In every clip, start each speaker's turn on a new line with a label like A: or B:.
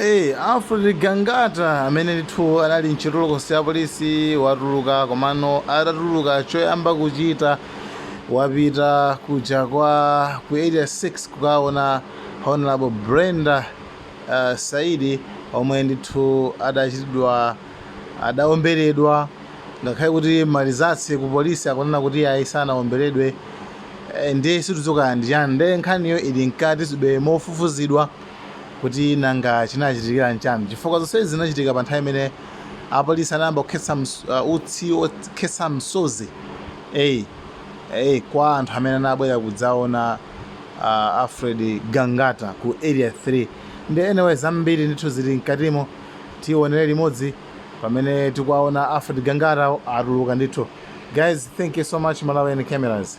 A: Alfred Gangata amene ndithu anali mchitolokosi ya polisi watuluka komano atatuluka choyamba kuchita wapita kuja ku area 6 kukaona Honorable Brenda Saidi omwe ndithu adaomberedwa ngakhale kuti malizatsi ku polisi akunena kuti ayi sanaomberedwe. Ndiye situzoka ndiyani nde nkhaniyo ili mkati sibe mofufuzidwa kuti nanga chinachitikira nchani chifukwa zonse zinachitika pa nthawi imene apolisi anayamba kukhetsa utsi okhetsa msozi kwa anthu amene anabwera kudzaona Alfred Gangata ku area 3. Ndi anyway zambiri ndithu zili mkatimo tionere limodzi pamene tikuwaona Alfred Gangata atuluka ndithu. Guys, thank you so much Malawian cameras.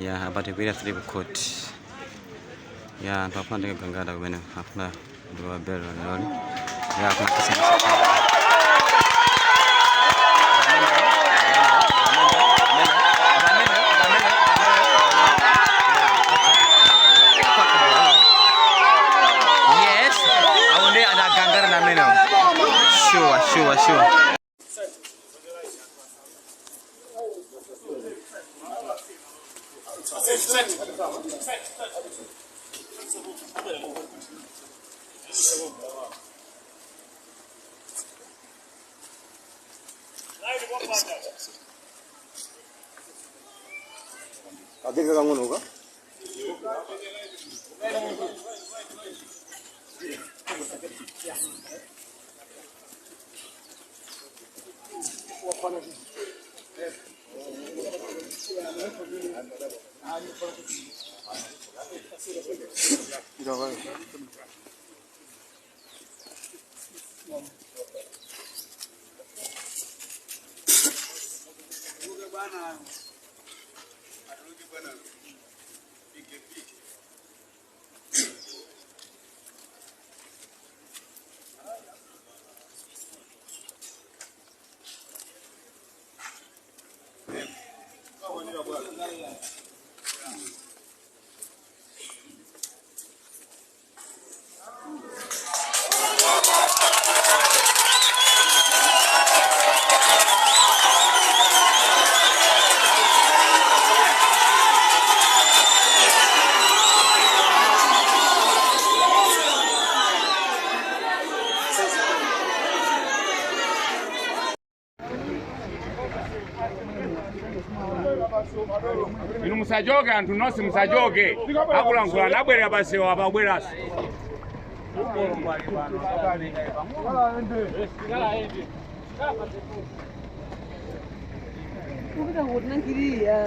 B: Ya hapa tikuira 3 court ya ntafuna ndege Gangata kumene hafuna Dua belo nani. Ya kuna kusema. Yes, awonde ada ganggar na meno. Sure.
C: Adega kangun hoga?
D: Inu musajoge antu nosi musajoge. Akulangula nabwera basi wababweraso.
E: Ukita kuti nangiria.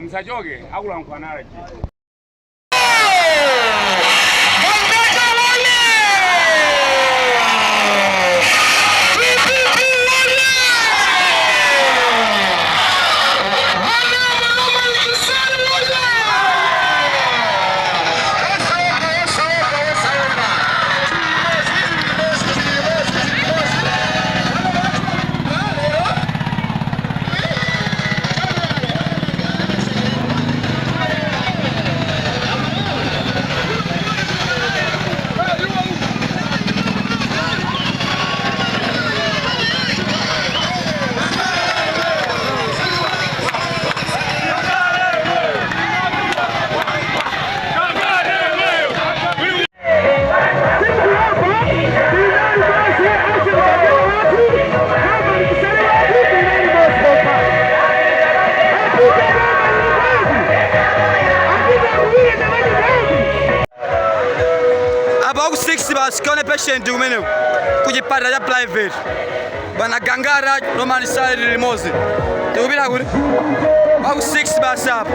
D: Musajoge akulangula naraji.
B: Sikone patient umene kujipata ya private bana gangara Roman salary limozi tukupita kuti au 6 basi hapo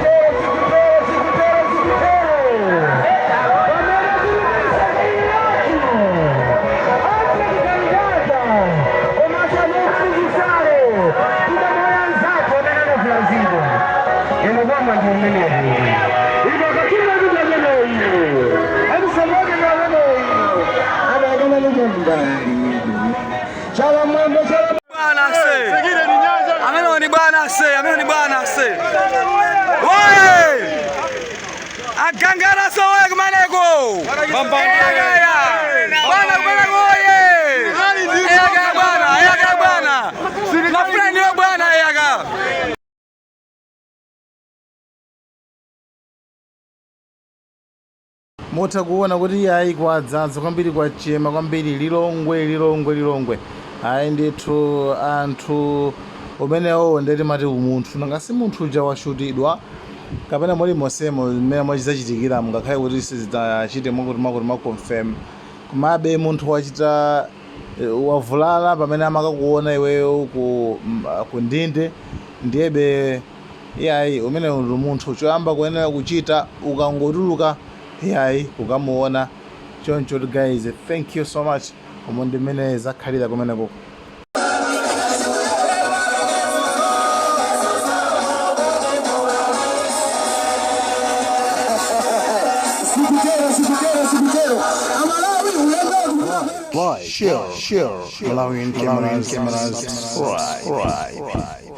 B: Ameni bwana se. Oye! Agangara sowe kumaneko. Bwana oye. Eyaga bwana. Nafuna niyo bwana eyaga.
A: Mota kuona kuti yayi kwadzadza kwambiri kwachema kwambiri lilongwe ayi ndithu anthu umenewo ndeti mati umunthu nangasi munthu uja washutidwa kapena muli mosemo mmene mwachizachitikira mungakhale kuti sizidzachite mwakuti makonfirm kumabe munthu wachita wavulala pamene amakakuona iweyo ku ndinde ndiyebe yayi umenewo ndi munthu choyamba kuyenera kuchita ukangotuluka yayi kukamuona choncho. Guys, thank you so much umuntu mmene zakhalira kumeneko. Like, share, Malawian cameras, subscribe.